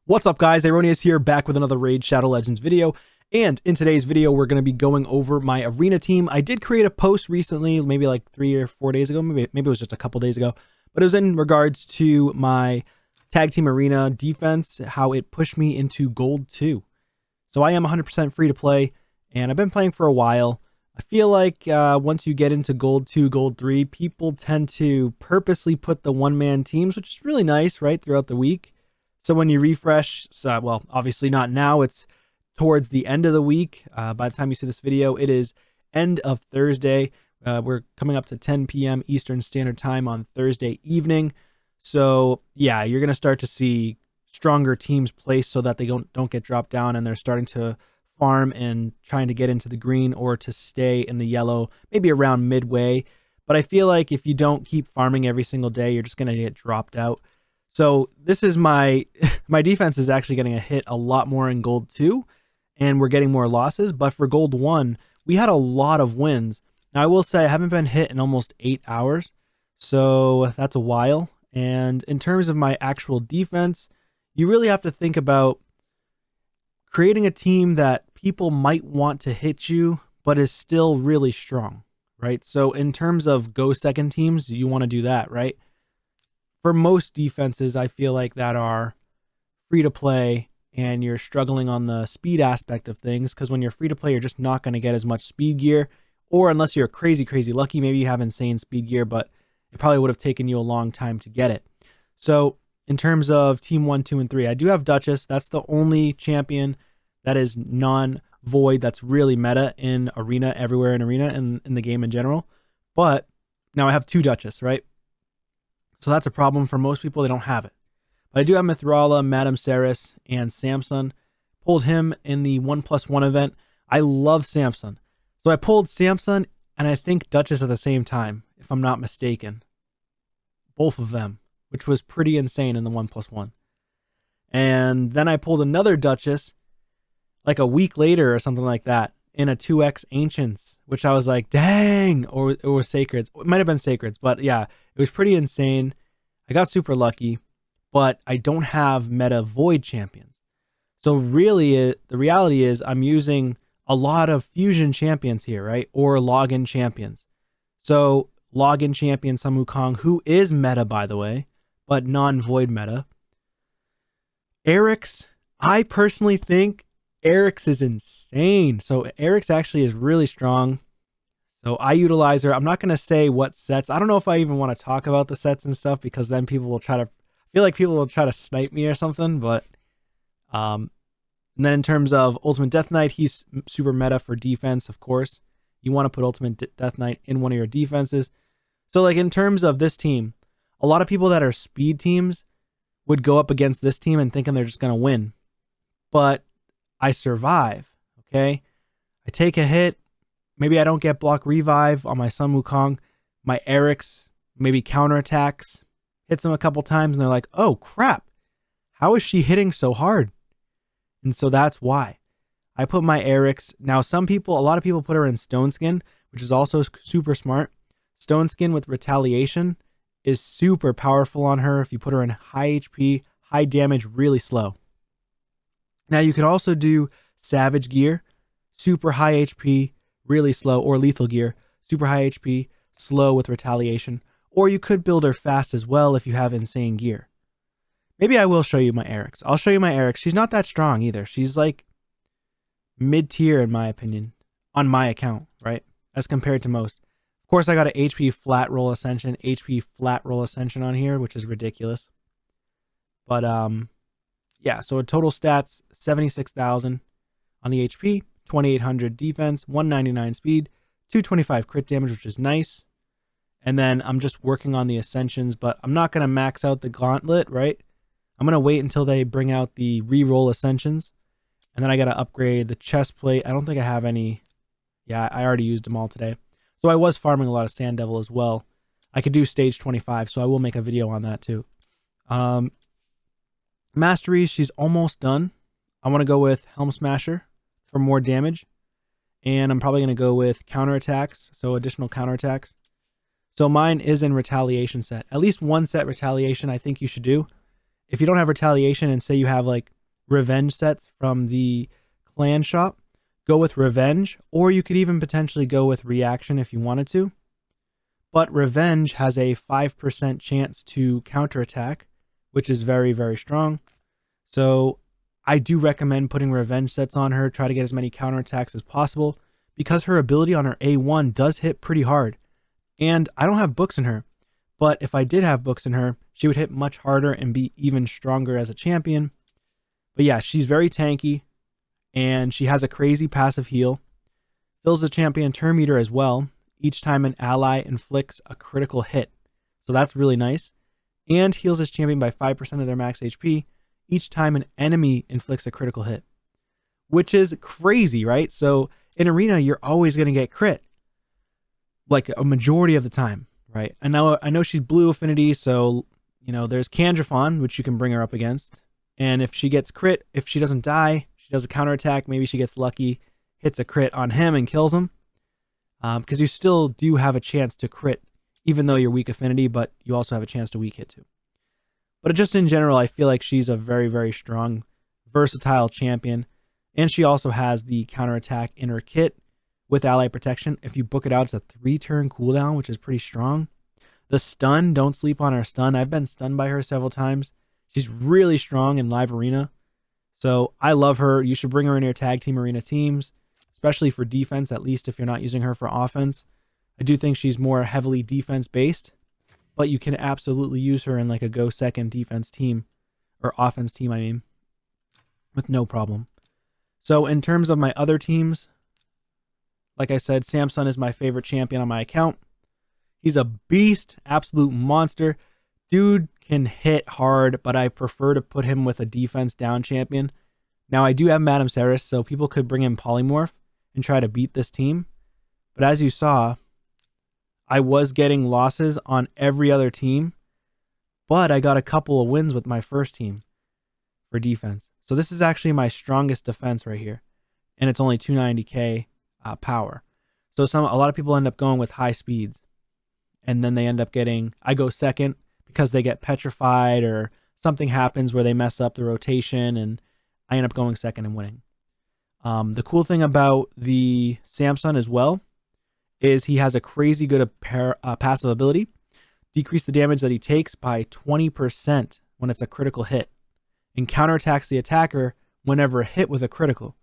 What's up, guys? Ironius here, back with another Raid Shadow Legends video. And in today's video, we're going to be going over my arena team. I did create a post recently, maybe like 3 or 4 days ago. Maybe it was just a couple days ago. But it was in regards to my tag team arena defense, how it pushed me into gold 2. So I am 100% free to play, and I've been playing for a while. I feel like once you get into gold 2, gold 3, people tend to purposely put the one-man teams, which is really nice, right, throughout the week. So when you refresh, well, obviously not now, it's towards the end of the week. By the time you see this video, it is end of Thursday. We're coming up to 10 p.m. Eastern Standard Time on Thursday evening. So yeah, you're going to start to see stronger teams placed so that they don't get dropped down, and they're starting to farm and trying to get into the green or to stay in the yellow, maybe around midway. But I feel like if you don't keep farming every single day, you're just going to get dropped out. So this is my defense is actually getting a hit a lot more in gold 2, and we're getting more losses. But for gold 1, we had a lot of wins. Now I will say I haven't been hit in almost 8 hours, so that's a while. And in terms of my actual defense, you really have to think about creating a team that people might want to hit you, but is still really strong, right? So in terms of go second teams, you want to do that, right? For most defenses, I feel like that are free to play and you're struggling on the speed aspect of things, because when you're free to play, you're just not going to get as much speed gear, or unless you're crazy lucky, maybe you have insane speed gear, but it probably would have taken you a long time to get it. So in terms of team 1, 2, and 3, I do have Duchess. That's the only champion that is non-void that's really meta in arena, everywhere in arena, and in the game in general. But now I have 2 Duchess, right? So that's a problem for most people. They don't have it. But I do have Mithrala, Madame Ceres, and Samson. Pulled him in the 1+1 event. I love Samson. So I pulled Samson and I think Duchess at the same time, if I'm not mistaken. Both of them, which was pretty insane in the 1+1. And then I pulled another Duchess like a week later or something like that in a 2x Ancients, which I was like, dang, or it was Sacreds. It might have been Sacreds, but yeah, it was pretty insane. I got super lucky, but I don't have meta void champions. So really, the reality is I'm using a lot of fusion champions here, right? Or login champions. So login champion Sun Wukong, who is meta, by the way, but non-void meta. Eric's, I personally think Eric's is insane. So Eric's actually is really strong. So I utilize her. I'm not going to say what sets. I don't know if I even want to talk about the sets and stuff, because then people will try to, I feel like people will try to snipe me or something. But and then in terms of Ultimate Death Knight, he's super meta for defense, of course. You want to put Ultimate Death Knight in one of your defenses. So like in terms of this team, a lot of people that are speed teams would go up against this team and thinking they're just going to win. But I survive, okay? I take a hit. Maybe I don't get block revive on my Sun Wukong. My Eric's maybe counterattacks, hits him a couple times, and they're like, oh crap, how is she hitting so hard? And so that's why I put my Eric's. Now a lot of people put her in Stone Skin, which is also super smart. Stone Skin with retaliation is super powerful on her if you put her in high HP, high damage, really slow. Now you can also do Savage Gear, super high HP, really slow, or Lethal Gear, super high HP, slow with retaliation. Or you could build her fast as well if you have insane gear. Maybe I will show you my Eric's. I'll show you my Eric's. She's not that strong either. She's like mid-tier in my opinion, on my account, right? As compared to most. Of course, I got an HP flat roll ascension, on here, which is ridiculous. But yeah, so total stats, 76,000 on the HP, 2,800 defense, 199 speed, 225 crit damage, which is nice. And then I'm just working on the ascensions, but I'm not going to max out the gauntlet, right? I'm going to wait until they bring out the reroll ascensions. And then I got to upgrade the chest plate. I don't think I have any. Yeah, I already used them all today. So I was farming a lot of Sand Devil as well. I could do stage 25, so I will make a video on that too. Masteries, she's almost done. I want to go with Helm Smasher for more damage. And I'm probably going to go with counterattacks, so additional counterattacks. So mine is in retaliation set. At least one set retaliation I think you should do. If you don't have retaliation and say you have like revenge sets from the clan shop, go with revenge, or you could even potentially go with reaction if you wanted to. But revenge has a 5% chance to counterattack, which is very, very strong. So I do recommend putting revenge sets on her, try to get as many counterattacks as possible, because her ability on her A1 does hit pretty hard. And I don't have books in her, but if I did have books in her, she would hit much harder and be even stronger as a champion. But yeah, she's very tanky, and she has a crazy passive heal. Fills the champion turn meter as well, each time an ally inflicts a critical hit. So that's really nice. And heals his champion by 5% of their max HP each time an enemy inflicts a critical hit. Which is crazy, right? So in Arena, you're always going to get crit. Like a majority of the time, right? I know she's blue affinity, so there's Kandrafon, which you can bring her up against. And if she gets crit, if she doesn't die, she does a counterattack, maybe she gets lucky, hits a crit on him and kills him. Because you still do have a chance to crit, even though you're weak affinity, but you also have a chance to weak hit too. But just in general, I feel like she's a very, very strong, versatile champion. And she also has the counterattack in her kit with ally protection. If you book it out, it's a 3-turn cooldown, which is pretty strong. The stun, don't sleep on her stun. I've been stunned by her several times. She's really strong in live arena. So I love her. You should bring her in your tag team arena teams, especially for defense, at least if you're not using her for offense. I do think she's more heavily defense based, but you can absolutely use her in like a go second defense team, or offense team, I mean, with no problem. So in terms of my other teams, like I said, Samson is my favorite champion on my account. He's a beast, absolute monster. Dude can hit hard, but I prefer to put him with a defense down champion. Now I do have Madame Ceres, so people could bring in Polymorph and try to beat this team. But as you saw, I was getting losses on every other team, but I got a couple of wins with my first team for defense. So this is actually my strongest defense right here, and it's only 290k power. So a lot of people end up going with high speeds, and then they end up getting, I go second because they get petrified or something happens where they mess up the rotation, and I end up going second and winning. The cool thing about the Samson as well is he has a crazy good passive ability. Decrease the damage that he takes by 20% when it's a critical hit, and counterattacks the attacker whenever hit with a critical.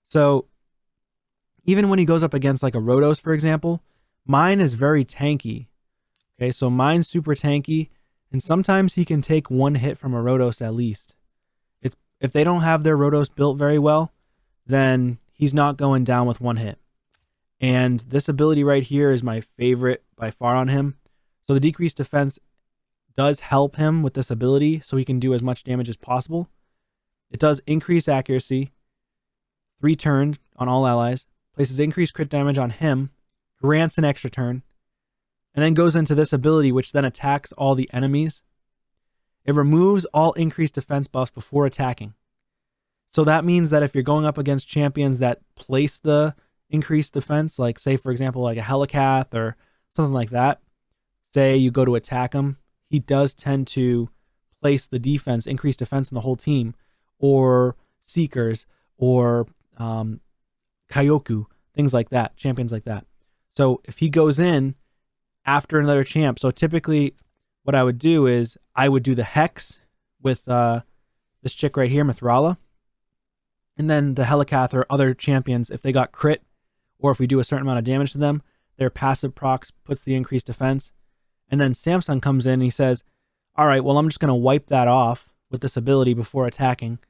So even when he goes up against like a Rotos, for example, mine is very tanky. Okay, so mine's super tanky, and sometimes he can take one hit from a Rotos at least. If they don't have their Rotos built very well, then he's not going down with one hit. And this ability right here is my favorite by far on him. So the decreased defense does help him with this ability, so he can do as much damage as possible. It does increase accuracy, 3 turns on all allies, places increased crit damage on him, grants an extra turn, and then goes into this ability, which then attacks all the enemies. It removes all increased defense buffs before attacking. So that means that if you're going up against champions that place the increased defense, like say for example like a Helicath or something like that, say you go to attack him, he does tend to place the defense, increased defense in the whole team, or Seekers, or Kaioku, things like that, champions like that. So if he goes in after another champ, so typically what I would do is I would do the Hex with this chick right here, Mithrala, and then the Helicath or other champions, if they got crit, or if we do a certain amount of damage to them, their passive procs puts the increased defense. And then Samson comes in and he says, all right, well, I'm just going to wipe that off with this ability before attacking,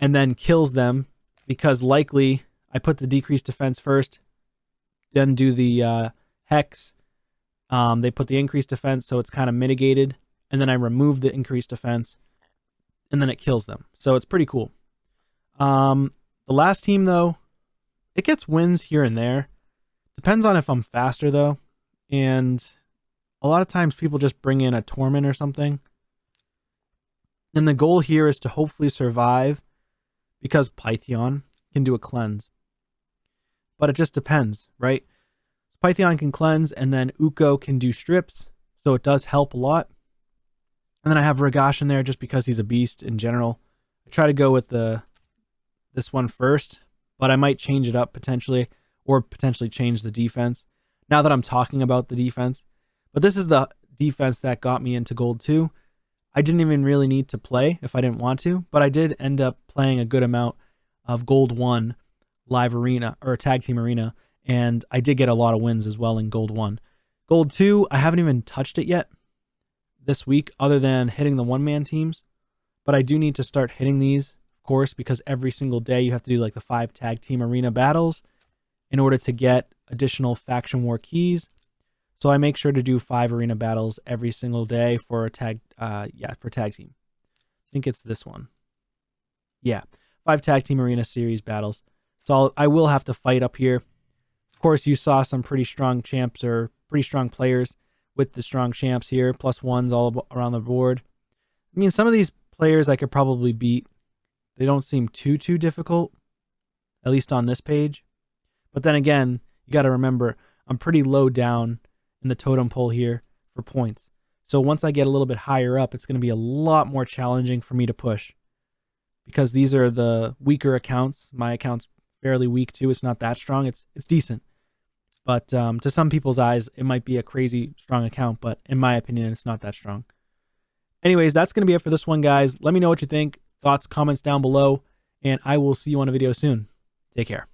and then kills them because likely I put the decreased defense first, then do the Hex. They put the increased defense, so it's kind of mitigated, and then I remove the increased defense, and then it kills them. So it's pretty cool. The last team, though, it gets wins here and there. Depends on if I'm faster, though. And a lot of times people just bring in a Torment or something. And the goal here is to hopefully survive because Pythion can do a cleanse. But it just depends, right? Pythion can cleanse, and then Ukko can do strips, so it does help a lot. And then I have Ragash in there just because he's a beast in general. I try to go with this one first, but I might change it up potentially, or potentially change the defense now that I'm talking about the defense. But this is the defense that got me into Gold 2. I didn't even really need to play if I didn't want to, but I did end up playing a good amount of Gold 1 live arena or tag team arena, and I did get a lot of wins as well in Gold 1. Gold 2, I haven't even touched it yet this week other than hitting the one-man teams, but I do need to start hitting these, of course, because every single day you have to do like the 5 tag team arena battles in order to get additional faction war keys. So I make sure to do 5 arena battles every single day for a tag team. I think it's this one. Yeah, 5 tag team arena series battles. So I will have to fight up here. Of course, you saw some pretty strong champs or pretty strong players with the strong champs here, +1s all around the board. I mean, some of these players I could probably beat. They don't seem too difficult, at least on this page. But then again, you got to remember, I'm pretty low down in the totem pole here for points. So once I get a little bit higher up, it's going to be a lot more challenging for me to push, because these are the weaker accounts. My account's fairly weak too. It's not that strong. It's decent. But to some people's eyes, it might be a crazy strong account, but in my opinion, it's not that strong. Anyways, that's going to be it for this one, guys. Let me know what you think. Thoughts, comments down below, and I will see you on a video soon. Take care.